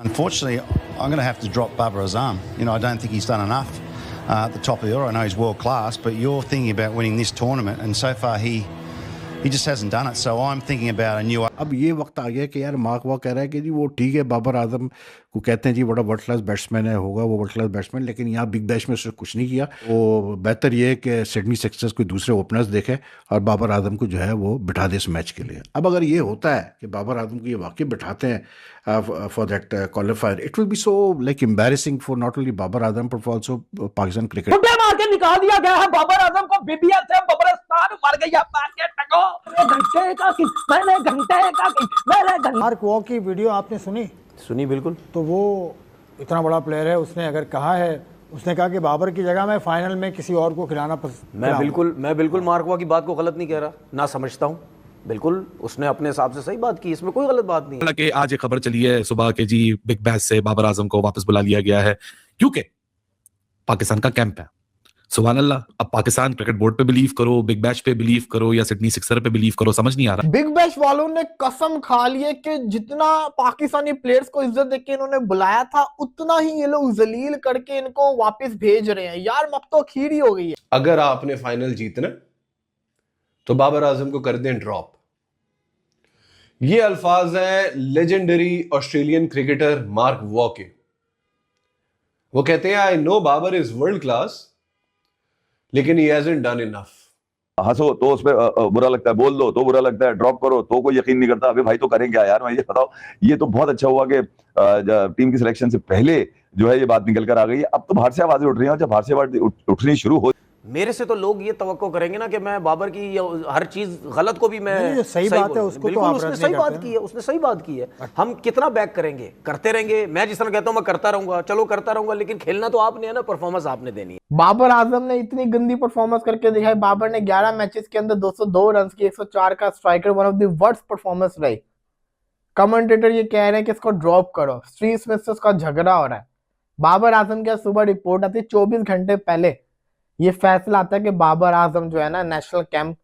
Unfortunately, I'm going to have to drop Babar Azam. I don't think he's done enough at the top of the order. I know he's world class, but you're thinking about winning this tournament, and so far he just hasn't done it. So I'm thinking about a new. अब ये वक्त आ गया कि यार mark Waugh कह रहा है कि जी वो ठीक है, बाबर आजम को कहते हैं जी बड़ा वर्ल्ड क्लास बैट्समैन है, होगा वो वर्ल्ड क्लास बैट्समैन, लेकिन यहाँ बिग बैश में उसने कुछ नहीं किया। वो बेहतर ये है कि सिडनी सिक्सर्स कोई दूसरे ओपनर्स देखे और बाबर आजम को जो है वो बिठा दे इस मैच के लिए। अब अगर ये होता है कि बाबर आजम को ये वाकई बिठाते हैं for that qualifier, it will be so like embarrassing for not only Babar Azam but also Pakistan cricket. मार के निकाल दिया गया है बाबर आजम को, बीबीएल से बबरस्तान मर गई है, मार के टको घंटे का कि मैंने घंटे का कि मैंने। मार्क वॉ की वीडियो आपने सुनी बिल्कुल। तो वो इतना बड़ा प्लेयर है, उसने अगर कहा है, उसने कहा कि बाबर की जगह मैं फाइनल में किसी और को खिलाना मैं बिल्कुल मार्क वॉ की बात को गलत नहीं कह रहा, ना समझता हूँ, बिल्कुल उसने अपने हिसाब से सही बात की, इसमें कोई गलत बात नहीं है। हालांकि आज एक खबर चली है सुबह के जी बिग बैश से बाबर आजम को वापस बुला लिया गया है क्योंकि पाकिस्तान का कैंप है। सुभान अल्लाह। अब पाकिस्तान क्रिकेट बोर्ड पे बिलीव करो, बिग बैश पे बिलीव करो या सिडनी सिक्सर पे बिलीव करो, समझ नहीं आ रहा। बिग बैश वालों ने कसम खा ली है कि जितना पाकिस्तानी प्लेयर्स को इज्जत देके इन्होंने बुलाया था उतना ही ये लोग जलील करके इनको वापस भेज रहे हैं। यार अब तो खीर ही हो गई है। अगर आपने फाइनल जीतना तो बाबर आजम को कर दें ड्रॉप। ये अल्फाज हैं legendary Australian cricketer Mark Waugh के। वो कहते हैं I know Babar is world class लेकिन he hasn't done enough। हंसो तो उस पर बुरा लगता है, बोल दो तो बुरा लगता है, ड्रॉप करो तो कोई यकीन नहीं करता। अबे भाई तो करें क्या यार, मैं ये बताओ। ये तो बहुत अच्छा हुआ कि टीम की सिलेक्शन से पहले जो है ये बात निकल कर आ गई है। अब तो बाहर से आवाजें उठ रही हैं, और जब बाहर से आवाज उठनी शुरू हो, मेरे से तो लोग ये तवक्को करेंगे ना कि मैं बाबर की हर चीज गलत को भी मैं सही बात है, उसको तो उसने सही बात की है, उसने सही बात की है। हम कितना बैक करेंगे, करते रहेंगे। मैं जिस तरह कहता हूं मैं करता रहूंगा, चलो करता रहूंगा, लेकिन खेलना तो आपने है ना, परफॉर्मेंस आपने देनी है। बाबर आजम ने इतनी गंदी परफॉर्मेंस करके दिखाई। बाबर ने 11 मैचेस के अंदर 202 रन की, 104 का striker, one of the worst performance रही। कमेंटेटर ये कह रहे हैं कि इसको ड्रॉप करो, स्टीव स्मिथ से उसका झगड़ा हो रहा है। बाबर आजम की सुबह रिपोर्ट आती है 24 घंटे पहले ये फैसला आता है कि बाबर आजम जो है ना नेशनल कैंप,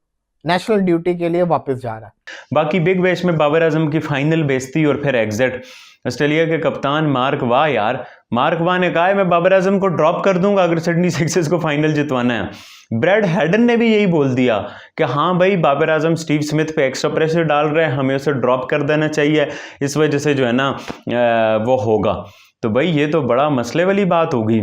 नेशनल ड्यूटी के लिए वापस जा रहा है। बाकी बिग बैश में बाबर आजम की फाइनल बेइज्जती और फिर एग्जिट। ऑस्ट्रेलिया के कप्तान मार्क वॉ, यार मार्क वॉ ने कहा है मैं बाबर आजम को ड्रॉप कर दूंगा अगर सिडनी सिक्सर्स को फाइनल जितवाना है। ब्रैड हेडन ने भी यही बोल दिया कि हाँ भाई बाबर आजम स्टीव स्मिथ पे एक्स्ट्रा प्रेशर डाल रहे हैं, हमें उसे ड्रॉप कर देना चाहिए, इस वजह से जो है ना वो होगा। तो भाई ये तो बड़ा मसले वाली बात होगी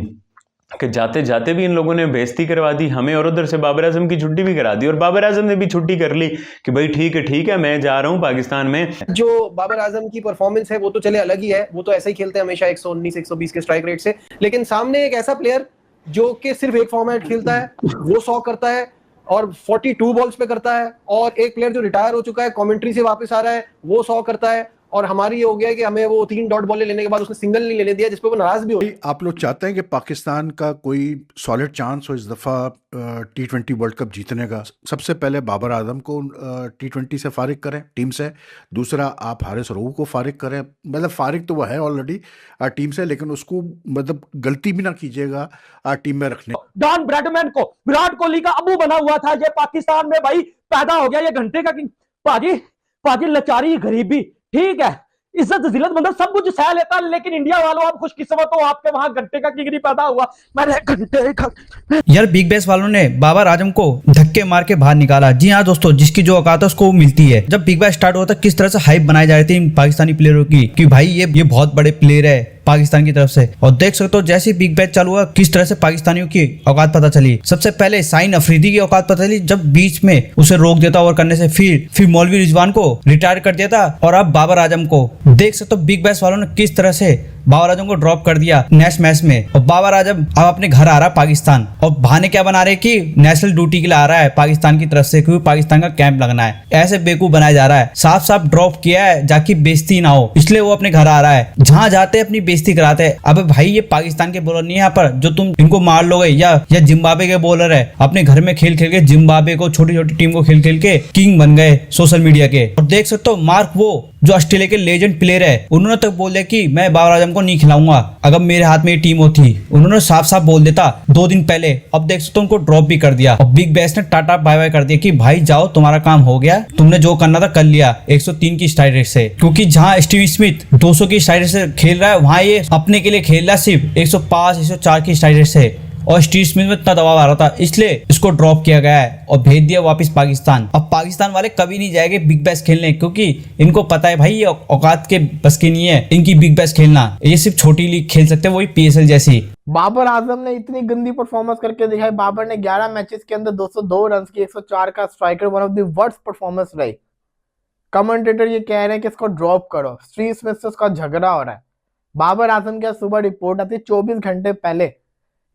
कि जाते जाते भी इन लोगों ने बेइज्जती करवा दी हमें, और उधर से बाबर आजम की छुट्टी भी करा दी, और बाबर आजम ने भी छुट्टी कर ली कि भाई ठीक है मैं जा रहा हूं पाकिस्तान में। जो बाबर आजम की परफॉर्मेंस है वो तो चले अलग ही है, वो तो ऐसे ही खेलते हैं हमेशा 119 120 के स्ट्राइक रेट से, लेकिन सामने एक ऐसा प्लेयर जो कि सिर्फ एक फॉर्मेट खेलता है, वो 100 करता है और 42 बॉल्स पे करता है, और एक प्लेयर जो रिटायर हो चुका है, कमेंट्री से वापस आ रहा है, वो 100 करता है। और हमारी ये हो गया कि हमें वो 3 डॉट बॉलें लेने के बाद उसने सिंगल नहीं लेने दिया, जिस पे वो नाराज भी हो। आप लोग चाहते हैं कि पाकिस्तान का कोई सॉलिड चांस हो इस दफ़ा T20 वर्ल्ड कप जीतने का? सबसे पहले बाबर आजम को T20 से फारिग करें टीम से, दूसरा आप हारिस रऊफ को फारिग करें, मतलब फारिग तो वो है ऑलरेडी टीम से, लेकिन उसको मतलब गलती भी ना कीजिएगा टीम में रखने। डॉन ब्रैडमैन को विराट कोहली का अबू बना हुआ था, ये पाकिस्तान में भाई पैदा हो गया ये घंटे का किंग। पाजी लाचारी, गरीबी, ठीक है, इज्जत जिल्लत मतलब सब कुछ सह लेता, लेकिन इंडिया वालों आप खुशकिस्मत हो, आपके वहां घंटे का किंग नहीं पैदा हुआ। मैंने घंटे का यार बिग बैश वालों ने बाबर आजम को धक्के मार के बाहर निकाला। जी हाँ दोस्तों, जिसकी जो औकात है उसको मिलती है। जब बिग बैश स्टार्ट हुआ था किस तरह से हाइप बनाई जा रही थी इन पाकिस्तानी प्लेयरों की कि भाई ये बहुत बड़े प्लेयर है पाकिस्तान की तरफ से, और देख सकते हो जैसे बिग बैश चालू हुआ किस तरह से पाकिस्तानियों की औकात पता चली। सबसे पहले साइन अफरीदी की औकात पता चली जब बीच में उसे रोक देता ओवर करने से, फिर मौलवी रिजवान को रिटायर कर दिया था, और अब बाबर आजम को देख सकते हो बिग बैश वालों ने किस तरह से बाबर आजम को ड्रॉप कर दिया नेक्स्ट मैच में। और बाबर आजम अब अपने घर आ रहा है पाकिस्तान, और बहाने क्या बना रहे कि नेशनल ड्यूटी के लिए आ रहा है पाकिस्तान की तरफ से, क्योंकि पाकिस्तान का कैंप लगना है। ऐसे बेवकूफ बनाया जा रहा है, साफ साफ ड्रॉप किया है जाकि बेइज्जती ना हो, इसलिए वो अपने घर आ रहा है, जहां जाते अपनी बेइज्जती कराते हैं। अब भाई ये पाकिस्तान के बॉलर नहीं है यहाँ पर जो तुम इनको मार लोगे, या जिम्बाब्वे के बॉलर है, अपने घर में खेल के जिम्बाब्वे को, छोटी छोटी टीम को खेल के किंग बन गए सोशल मीडिया के। और देख सकते हो मार्क वो जो ऑस्ट्रेलिया के लेजेंड प्लेयर है, उन्होंने तक बोल दिया कि मैं बाबर आजम आजम को नहीं खिलाऊंगा अगर मेरे हाथ में ये टीम होती। उन्होंने साफ साफ बोल देता 2 दिन पहले। अब देख सकते हो उनको ड्रॉप भी कर दिया और बिग बैश ने टाटा बाय बाय कर दिया कि भाई जाओ तुम्हारा काम हो गया, तुमने जो करना था कर लिया 103 की स्ट्राइक रेट से। क्योंकि जहां स्टीव स्मिथ 200 की स्ट्राइक रेट से खेल रहा है वहां ये अपने के लिए खेल रहा है सिर्फ 105 104 की स्ट्राइक रेट से, और स्टीव स्मिथ में इतना दबाव आ रहा था इसलिए इसको ड्रॉप किया गया है और भेज दिया वापस पाकिस्तान। अब पाकिस्तान वाले कभी नहीं जाएंगे बिग बैश खेलने क्योंकि इनको पता है भाई ये औकात के बस की नहीं है इनकी बिग बैश खेलना, ये सिर्फ छोटी लीग खेल सकते हैं वही PSL जैसी। बाबर आजम ने इतनी गंदी परफॉर्मेंस करके दिखाई। बाबर ने 11 मैचेस के अंदर 202 रन की 104 का striker, one of the worst performance रही। कमेंटेटर ये कह रहे हैं कि इसको ड्रॉप करो, स्टीव स्मिथ से उसका झगड़ा हो रहा है। बाबर आजम के सुबह रिपोर्ट आती है 24 घंटे पहले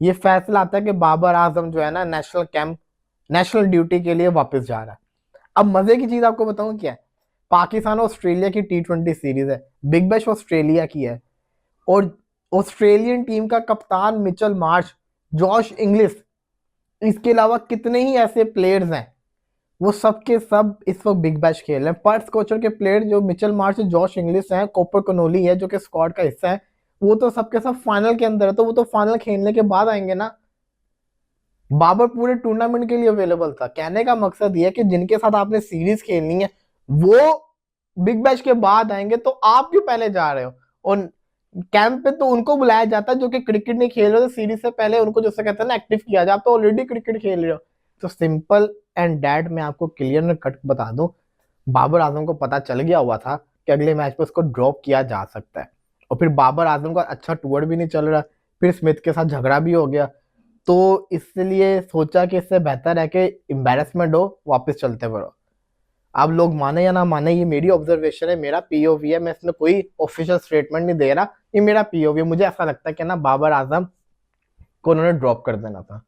ये फैसला आता है कि बाबर आजम जो है ना नेशनल कैंप नेशनल ड्यूटी के लिए वापस जा रहा है। अब मजे की चीज आपको बताऊं क्या है, पाकिस्तान ऑस्ट्रेलिया की T20 सीरीज है, बिग बैश ऑस्ट्रेलिया की है और ऑस्ट्रेलियन टीम का कप्तान मिचेल मार्श, जॉश इंग्लिश, इसके अलावा कितने ही ऐसे प्लेयर्स हैं वो सब के सब इस वक्त बिग बैश खेल रहे हैं। पर्थ कोचर के प्लेयर जो मिचेल मार्श, जॉश इंग्लिश हैं, कॉपर कनोली है जो कि स्क्वाड का हिस्सा है, वो तो सबके सब फाइनल के अंदर है, तो वो तो फाइनल खेलने के बाद आएंगे ना। बाबर पूरे टूर्नामेंट के लिए अवेलेबल था। कहने का मकसद ये है कि जिनके साथ आपने सीरीज खेलनी है वो बिग बैश के बाद आएंगे, तो आप क्यों पहले जा रहे हो? और कैंप पे तो उनको बुलाया जाता है जो कि क्रिकेट नहीं खेल रहे, तो सीरीज से पहले उनको जैसे कहते हैं ना एक्टिव किया जाए। आप तो ऑलरेडी क्रिकेट खेल रहे हो। तो सिंपल एंड डैट मैं आपको क्लियर कट बता दूं, बाबर आजम को पता चल गया हुआ था कि अगले मैच पे उसको ड्रॉप किया जा सकता है, और फिर बाबर आजम का अच्छा टूर भी नहीं चल रहा, फिर स्मिथ के साथ झगड़ा भी हो गया, तो इसलिए सोचा कि इससे बेहतर है कि एम्बैरेसमेंट हो, वापस चलते बढ़ो। आप लोग माने या ना माने, ये मेरी ऑब्जर्वेशन है, मेरा POV है, मैं इसमें कोई ऑफिशियल स्टेटमेंट नहीं दे रहा, ये मेरा POV है। मुझे ऐसा लगता है कि ना बाबर आजम को उन्होंने ड्रॉप कर देना था,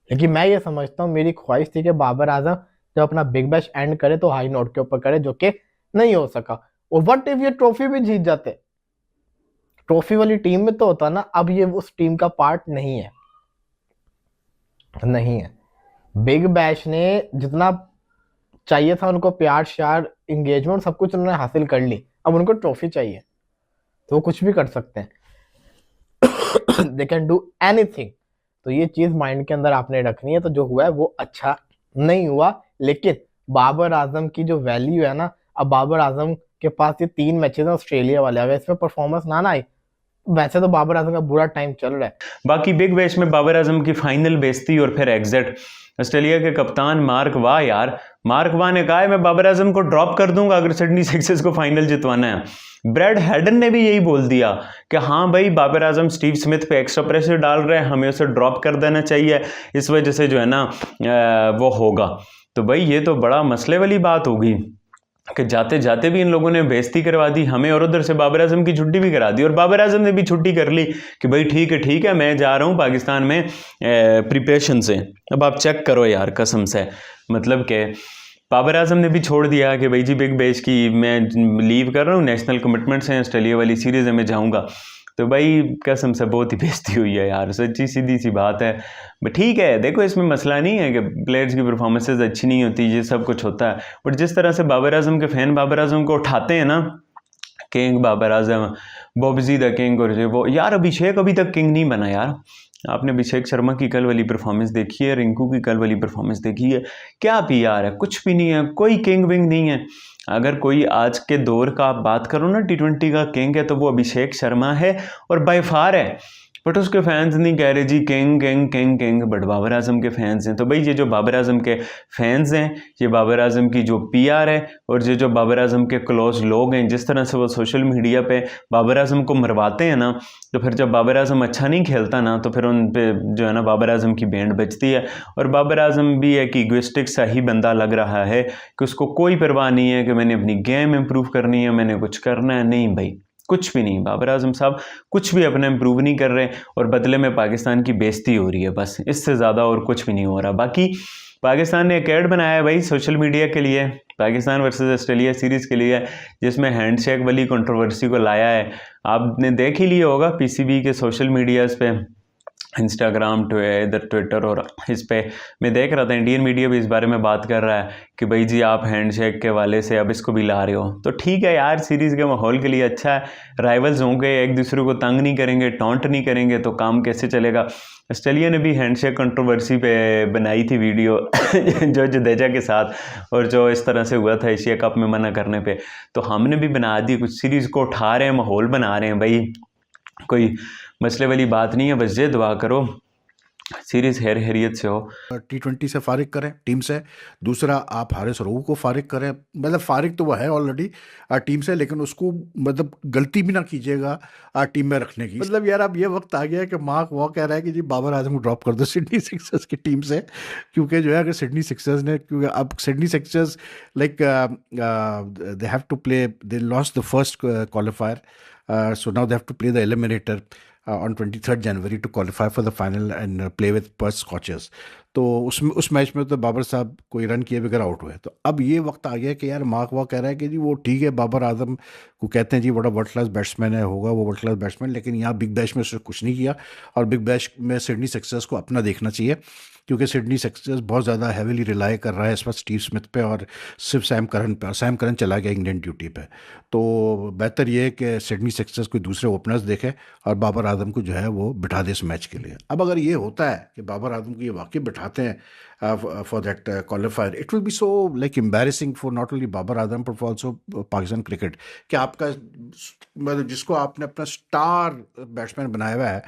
लेकिन मैं ये समझता हूँ, मेरी ख्वाहिश थी कि बाबर आजम जब अपना बिग बैश एंड करे तो हाई नोट के ऊपर करे, जो कि नहीं हो सका। और व्हाट इफ ये ट्रॉफी भी जीत जाते, ट्रॉफी वाली टीम में तो होता ना। अब ये उस टीम का पार्ट नहीं है, नहीं है। बिग बैश ने जितना चाहिए था उनको प्यार श्यार एंगेजमेंट सब कुछ उन्होंने हासिल कर ली, अब उनको ट्रॉफी चाहिए तो वो कुछ भी कर सकते हैं। They can do anything. तो ये चीज माइंड के अंदर आपने रखनी है। तो जो हुआ है वो अच्छा नहीं हुआ, लेकिन बाबर आजम की जो वैल्यू है ना, अब बाबर आजम के पास ये 3 मैचेस हैं ऑस्ट्रेलिया वाले, अगर इसमें परफॉर्मेंस ना आए, वैसे तो बाबर आजम का बुरा टाइम चल रहा है। बाकी बिग बैश में बाबर आजम की फाइनल बेइज्जती और फिर एग्जिट। ऑस्ट्रेलिया के कप्तान मार्क वाह यार, मार्क वाह ने कहा है मैं बाबर आजम को ड्रॉप कर दूंगा अगर सिडनी सिक्सर्स को फाइनल जितवाना है। ब्रैड हेडन ने भी यही बोल दिया कि हाँ भाई बाबर आजम स्टीव स्मिथ पे एक्स्ट्रा प्रेशर डाल रहे हैं, हमें उसे ड्रॉप कर देना चाहिए, इस वजह से जो है ना वो होगा। तो भाई ये तो बड़ा मसले वाली बात होगी कि जाते जाते भी इन लोगों ने बेइज्जती करवा दी हमें, और उधर से बाबर आजम की छुट्टी भी करा दी, और बाबर आजम ने भी छुट्टी कर ली कि भाई ठीक है मैं जा रहा हूँ पाकिस्तान में प्रिपरेशन से। अब आप चेक करो यार कसम से, मतलब कि बाबर आजम ने भी छोड़ दिया कि भाई जी बिग बैश की मैं लीव कर रहा हूँ, नेशनल कमिटमेंट्स हैं, ऑस्ट्रेलिया वाली सीरीज़ है मैं जाऊँगा। तो भाई कसम से बहुत ही बेइज्जती हुई है यार, सच्ची सीधी सी बात है। ठीक है देखो इसमें मसला नहीं है कि प्लेयर्स की परफॉर्मेंसेज अच्छी नहीं होती, ये सब कुछ होता है, बट जिस तरह से बाबर आजम के फ़ैन बाबर आजम को उठाते हैं ना, किंग बाबर आजम, बॉबजी द किंग, और वो यार अभिषेक अभी तक किंग नहीं बना यार। आपने अभिषेक शर्मा की कल वाली परफॉर्मेंस देखी है, रिंकू की कल वाली परफॉर्मेंस देखी है, क्या PR है? कुछ भी नहीं है, कोई किंग विंग नहीं है। अगर कोई आज के दौर का आप बात करो ना T20 का किंग है तो वो अभिषेक शर्मा है, और बाय फार है। बट उसके फैंस नहीं कह रहे जी king king king king, but Babar Azam के फैंस हैं। तो भाई ये जो बाबर आजम के फैंस हैं, ये बाबर आजम की जो PR है, और ये जो बाबर आजम के क्लोज लोग हैं, जिस तरह से वो सोशल मीडिया पे बाबर आजम को मरवाते हैं ना, तो फिर जब बाबर आजम अच्छा नहीं खेलता ना, तो फिर उन पे जो है ना बाबर आजम की बैंड बजती है। और बाबर आजम भी एक ईगोइस्टिक सा ही बंदा लग रहा है कि उसको कोई परवाह नहीं है कि मैंने अपनी गेम इंप्रूव करनी है, मैंने कुछ करना है। नहीं भाई कुछ भी नहीं, बाबर आजम साहब कुछ भी अपने इम्प्रूव नहीं कर रहे, और बदले में पाकिस्तान की बेइज्जती हो रही है, बस इससे ज़्यादा और कुछ भी नहीं हो रहा। बाकी पाकिस्तान ने एक ऐड बनाया है भाई सोशल मीडिया के लिए, पाकिस्तान वर्सेस ऑस्ट्रेलिया सीरीज़ के लिए, जिसमें हैंडशेक वाली कंट्रोवर्सी को लाया है। आपने देख ही लिया होगा PCB के सोशल मीडियाज़ पे इंस्टाग्राम इधर ट्विटर और इस पे मैं देख रहा था इंडियन मीडिया भी इस बारे में बात कर रहा है कि भाई जी आप हैंडशेक के वाले से अब इसको भी ला रहे हो, तो ठीक है यार, सीरीज़ के माहौल के लिए अच्छा है, राइवल्स होंगे, एक दूसरे को तंग नहीं करेंगे, टॉन्ट नहीं करेंगे, तो काम कैसे चलेगा। ऑस्ट्रेलिया ने भी हैंडशेक कंट्रोवर्सी पे बनाई थी वीडियो जो जडेजा के साथ, और जो इस तरह से हुआ था एशिया कप में मना करने पे, तो हमने भी बना दी, कुछ सीरीज़ को उठा रहे हैं, माहौल बना रहे हैं भाई, कोई मसले वाली बात नहीं है, बस ये दुआ करो सीरीज हैरियत से हो। T20 से फारिग करें टीम से। दूसरा, आप हारिस रऊफ को फारिग करें, मतलब फारिग तो वह है ऑलरेडी टीम से, लेकिन उसको मतलब गलती भी ना कीजिएगा टीम में रखने की। मतलब यार अब ये वक्त आ गया है कि मार्क वॉ कह रहा है कि जी बाबर आजम को ड्रॉप कर दो सिडनी सिक्सर्स की टीम से, क्योंकि जो है अगर सिडनी सिक्सर्स ने, क्योंकि अब Sydney Sixers like they have to play, they lost the first qualifier, so now they have to play the eliminator on 23rd January to qualify for the final and play with Perth Scorchers. तो उस match में तो बाबर साहब कोई run किए बगैर out हुए। तो अब ये वक्त आ गया कि यार मार्क वॉ कह रहा है कि जी वो ठीक है, बाबर आजम को कहते हैं जी बड़ा वर्ल्ड क्लास बैट्समैन है, होगा वो वर्ल्ड क्लास बैट्समैन, लेकिन यहाँ बिग बैश में उसने कुछ नहीं किया, और बिग बैश में सिडनी सिक्सर्स को अपना देखना चाहिए, क्योंकि सिडनी सिक्सर्स बहुत ज़्यादा हैवीली रिलाई कर रहा है इस वक्त स्टीव स्मिथ पे और सिर्फ सैम करन पे, और सैम करन चला गया इंग्लैंड ड्यूटी पे। तो बेहतर ये है कि सिडनी सिक्सर्स कोई दूसरे ओपनर्स देखे और बाबर आजम को जो है वो बिठा दे इस मैच के लिए। अब अगर ये होता है कि बाबर आजम को ये वाकई बिठाते हैं for that qualifier, it will be so like embarrassing for not only Babar Azam but also Pakistan cricket, कि आपका मतलब जिसको आपने अपना स्टार बैट्समैन बनाया हुआ है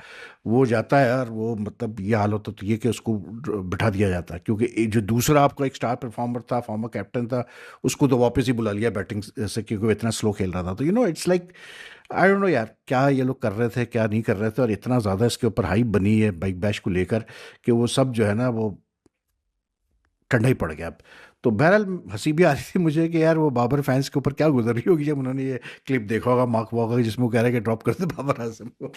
वो जाता है और वो मतलब ये हाल होता तो ये कि उसको बिठा दिया जाता है, क्योंकि जो दूसरा आपका एक स्टार परफॉर्मर था, फॉर्मर कैप्टन था, उसको तो वापस ही बुला लिया बैटिंग से, क्योंकि वो इतना स्लो खेल रहा था। तो you know it's like I don't know यार क्या ये लोग कर रहे थे क्या नहीं कर रहे थे, और इतना ज़्यादा इसके ऊपर हाइप बनी है बिग बैश को लेकर कि वो सब जो है ना वो ठंडा ही पड़ गया अब। तो बहरहाल हंसी भी आ रही थी मुझे कि यार वो बाबर फैंस के ऊपर क्या गुजर रही होगी जब उन्होंने ये क्लिप देखा होगा मार्क वॉ का, जिसमें वो कह रहा है कि ड्रॉप कर दे बाबर आजम को।